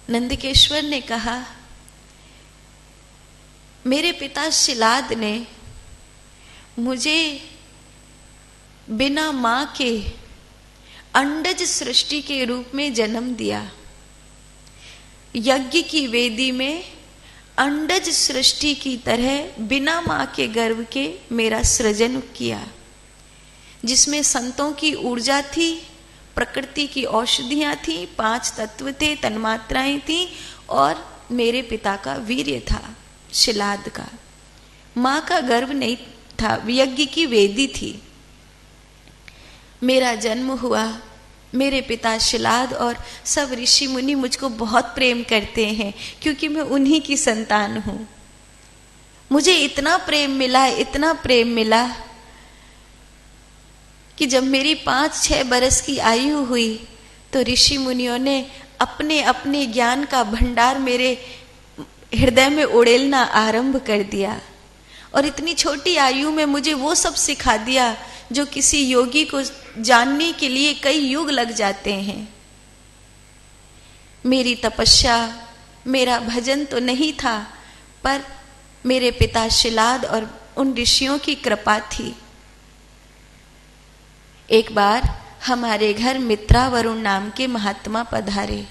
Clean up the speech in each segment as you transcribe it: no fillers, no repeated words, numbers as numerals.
नंदकेश्वर ने कहा, मेरे पिता शिलाद ने मुझे बिना मां के अंडज सृष्टि के रूप में जन्म दिया। यज्ञ की वेदी में अंडज सृष्टि की तरह बिना मां के गर्भ के मेरा सृजन किया, जिसमें संतों की ऊर्जा थी, प्रकृति की औषधियां थी, 5 तत्व थे, तन्मात्राएं थी, और मेरे पिता का वीर्य था, शिलाद का। मां का गर्भ नहीं था, यज्ञ की वेदी थी। मेरा जन्म हुआ, मेरे पिता शिलाद और सब ऋषि मुनि मुझको बहुत प्रेम करते हैं, क्योंकि मैं उन्हीं की संतान हूं। मुझे इतना प्रेम मिला, इतना प्रेम मिला कि जब मेरी 5-6 बरस की आयु हुई तो ऋषि मुनियों ने अपने अपने ज्ञान का भंडार मेरे हृदय में उड़ेलना आरंभ कर दिया, और इतनी छोटी आयु में मुझे वो सब सिखा दिया जो किसी योगी को जानने के लिए कई युग लग जाते हैं। मेरी तपस्या, मेरा भजन तो नहीं था, पर मेरे पिता शिलाद और उन ऋषियों की कृपा थी। एक बार हमारे घर मित्रावरुण नाम के महात्मा पधारे।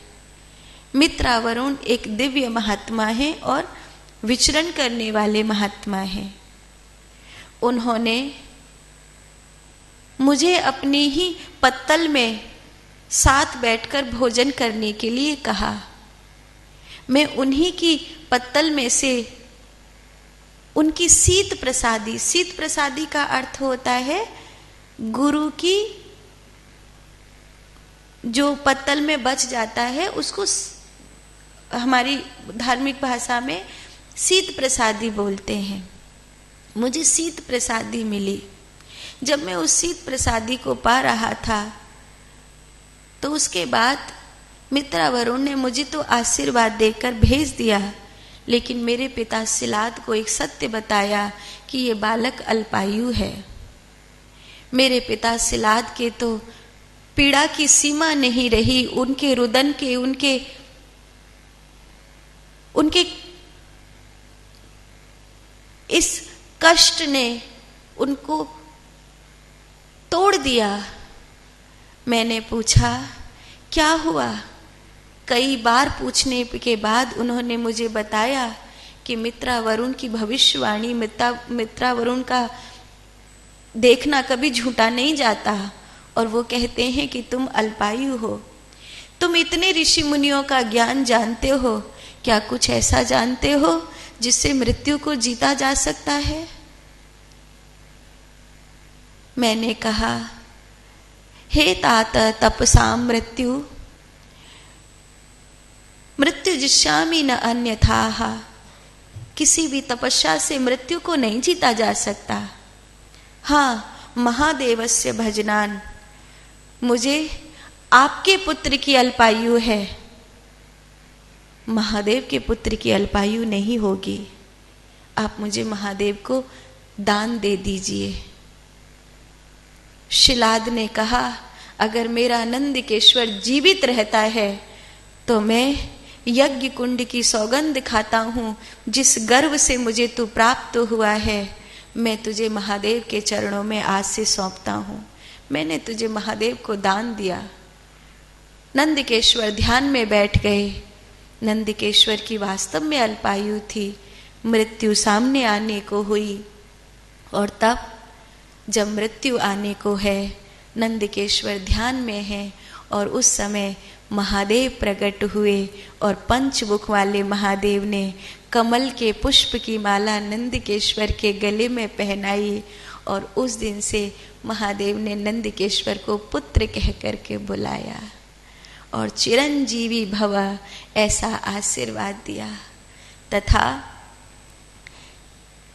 मित्रावरुण एक दिव्य महात्मा है और विचरण करने वाले महात्मा हैं। उन्होंने मुझे अपनी ही पत्तल में साथ बैठकर भोजन करने के लिए कहा। मैं उन्हीं की पत्तल में से उनकी शीत प्रसादी का अर्थ होता है गुरु की जो पत्तल में बच जाता है उसको हमारी धार्मिक भाषा में शीत प्रसादी बोलते हैं। मुझे शीत प्रसादी मिली। जब मैं उस शीत प्रसादी को पा रहा था तो उसके बाद मित्रावरुण ने मुझे तो आशीर्वाद देकर भेज दिया, लेकिन मेरे पिता शिलाद को एक सत्य बताया कि ये बालक अल्पायु है। मेरे पिता शिलाद के तो पीड़ा की सीमा नहीं रही। उनके रुदन के उनके इस कष्ट ने उनको तोड़ दिया। मैंने पूछा क्या हुआ? कई बार पूछने के बाद उन्होंने मुझे बताया कि मित्रावरुण की भविष्यवाणी, मित्रावरुण का देखना कभी झूठा नहीं जाता, और वो कहते हैं कि तुम अल्पायु हो। तुम इतने ऋषि मुनियों का ज्ञान जानते हो, क्या कुछ ऐसा जानते हो जिससे मृत्यु को जीता जा सकता है? मैंने कहा, हे तात तपसाम मृत्यु जिष्यामि न अन्यथाः। किसी भी तपस्या से मृत्यु को नहीं जीता जा सकता। हाँ, महादेवस्य भजनान, मुझे आपके पुत्र की अल्पायु है, महादेव के पुत्र की अल्पायु नहीं होगी। आप मुझे महादेव को दान दे दीजिए। शिलाद ने कहा, अगर मेरा नंदिकेश्वर जीवित रहता है तो मैं यज्ञ कुंड की सौगंध खाता हूं, जिस गर्व से मुझे तू प्राप्त हुआ है, मैं तुझे महादेव के चरणों में आज से सौंपता हूं। मैंने तुझे महादेव को दान दिया। नंदिकेश्वर ध्यान में बैठ गए। नंदिकेश्वर की वास्तव में अल्पायु थी। मृत्यु सामने आने को हुई, और तब जब मृत्यु आने को है, नंदिकेश्वर ध्यान में है, और उस समय महादेव प्रकट हुए, और पंचमुख वाले महादेव ने कमल के पुष्प की माला नंदिकेश्वर के गले में पहनाई, और उस दिन से महादेव ने नंदिकेश्वर को पुत्र कह करके बुलाया और चिरंजीवी भव ऐसा आशीर्वाद दिया। तथा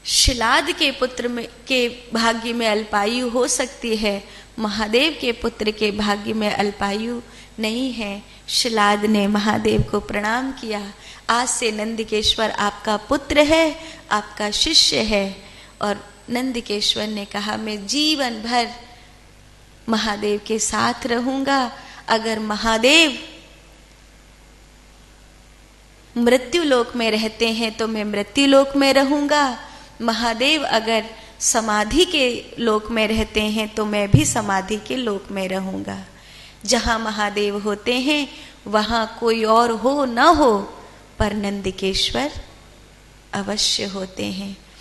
शिलाद के पुत्र में के भाग्य में अल्पायु हो सकती है, महादेव के पुत्र के भाग्य में अल्पायु नहीं है। शिलाद ने महादेव को प्रणाम किया। आज से नंदिकेश्वर आपका पुत्र है, आपका शिष्य है। और नंदिकेश्वर ने कहा, मैं जीवन भर महादेव के साथ रहूंगा। अगर महादेव मृत्यु लोक में रहते हैं तो मैं मृत्यु लोक में रहूंगा, महादेव अगर समाधि के लोक में रहते हैं तो मैं भी समाधि के लोक में रहूंगा। जहाँ महादेव होते हैं वहाँ कोई और हो ना हो, पर नंदिकेश्वर अवश्य होते हैं।